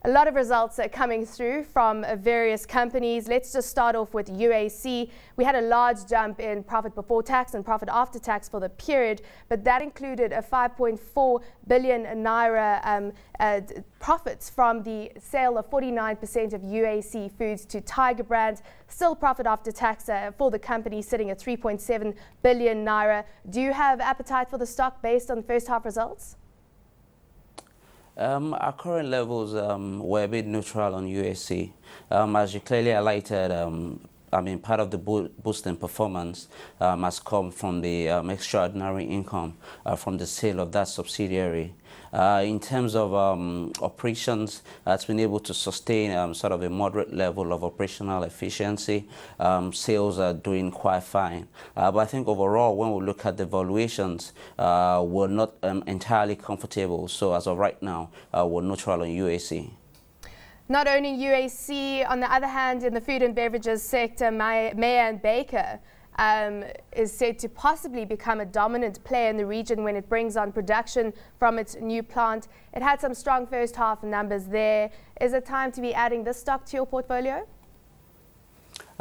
A lot of results are coming through from various companies. Let's just start off with UAC. We had a large jump in profit before tax and profit after tax for the period, but that included a 5.4 billion naira profits from the sale of 49% of UAC Foods to Tiger Brands. Still profit after tax for the company sitting at 3.7 billion naira. Do you have appetite for the stock based on first half results? Our current levels were a bit neutral on UAC. As you clearly highlighted, part of the boost in performance has come from the extraordinary income from the sale of that subsidiary. In terms of operations, it's been able to sustain sort of a moderate level of operational efficiency. Sales are doing quite fine. But I think overall, when we look at the valuations, we're not entirely comfortable. So as of right now, we're neutral on UAC. Not only UAC, on the other hand, in the food and beverages sector, Mayer & Baker is said to possibly become a dominant player in the region when it brings on production from its new plant. It had some strong first half numbers there. Is it time to be adding this stock to your portfolio?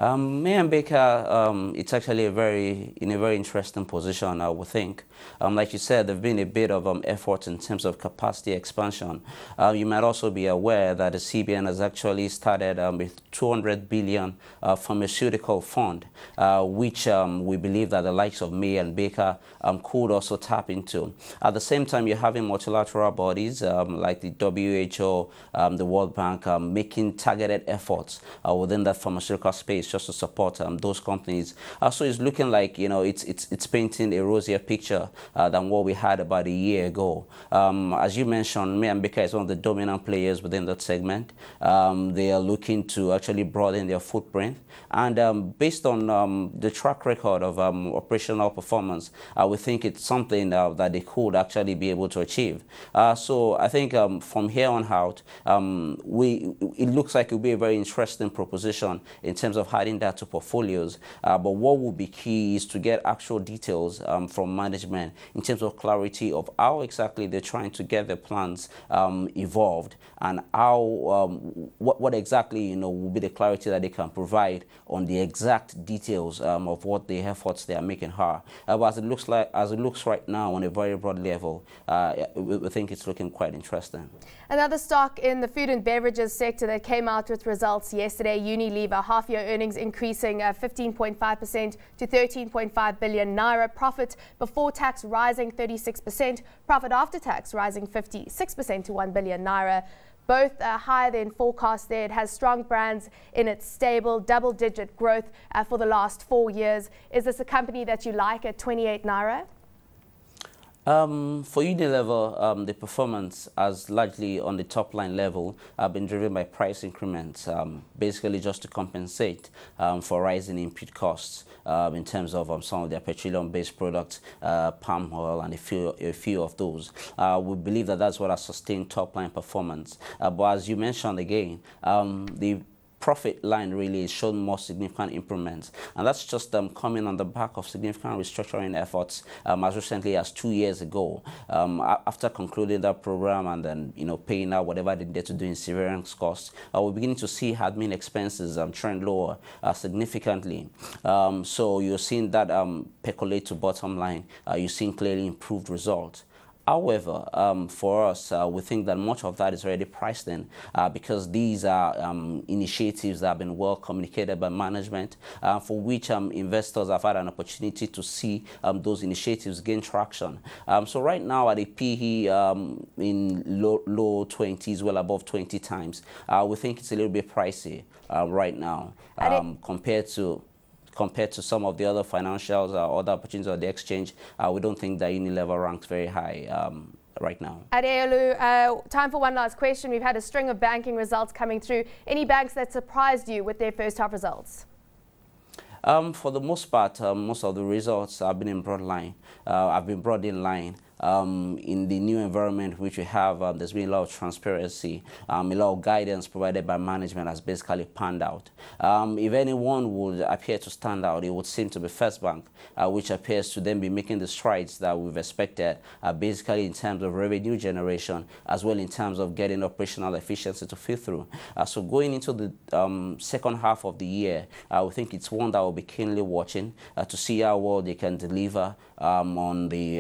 Mayer & Baker, it's actually in a very interesting position, I would think. Like you said, there's been a bit of effort in terms of capacity expansion. You might also be aware that the CBN has actually started with 200 billion pharmaceutical fund, which we believe that the likes of Mayer & Baker could also tap into. At the same time, you're having multilateral bodies like the WHO, the World Bank, making targeted efforts within that pharmaceutical space just to support those companies. So it's looking like, it's painting a rosier picture than what we had about a year ago. As you mentioned, Mayer & Baker is one of the dominant players within that segment. They are looking to actually broaden their footprint. And based on the track record of operational performance, we think it's something that they could actually be able to achieve. So I think from here on out, it looks like it will be a very interesting proposition in terms of adding that to portfolios. But what will be key is to get actual details from management in terms of clarity of how exactly they're trying to get their plans evolved, and how what exactly will be the clarity that they can provide on the exact details of what the efforts they are making are. But as it looks right now on a very broad level, we think it's looking quite interesting. Another stock in the food and beverages sector that came out with results yesterday, Unilever, half-year earnings increasing 15.5% to 13.5 billion naira, profit before tax rising 36%, profit after tax rising 56% to 1 billion naira. Both higher than forecast there. It has strong brands in its stable, double-digit growth for the last 4 years. Is this a company that you like at 28 naira? For Unilever, the performance has largely on the top line level been driven by price increments, basically just to compensate for rising input costs in terms of some of their petroleum-based products, palm oil, and a few of those. We believe that that's what has sustained top line performance. But as you mentioned again, the profit line really is shown more significant improvements, and that's just coming on the back of significant restructuring efforts as recently as 2 years ago. After concluding that program and then paying out whatever they needed to do in severance costs, we're beginning to see admin expenses trend lower significantly. So you're seeing that percolate to bottom line. You're seeing clearly improved results. However, for us, we think that much of that is already priced in because these are initiatives that have been well communicated by management, for which investors have had an opportunity to see those initiatives gain traction. So right now at a PE in low 20s, well above 20 times, we think it's a little bit pricey right now compared to some of the other financials or other opportunities on the exchange. We don't think that Unilever ranks very high right now. Adeolu, time for one last question. We've had a string of banking results coming through. Any banks that surprised you with their first half results? For the most part, most of the results have been in broad line. Have been brought in line in the new environment which we have, there's been a lot of transparency, a lot of guidance provided by management has basically panned out. If anyone would appear to stand out, it would seem to be First Bank, which appears to then be making the strides that we've expected, basically in terms of revenue generation, as well in terms of getting operational efficiency to feed through. So going into the second half of the year, we think it's one that will be keenly watching to see how well they can deliver on the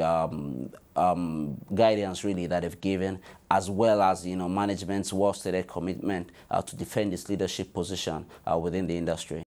guidance really that they've given, as well as management's well-stated commitment to defend its leadership position within the industry.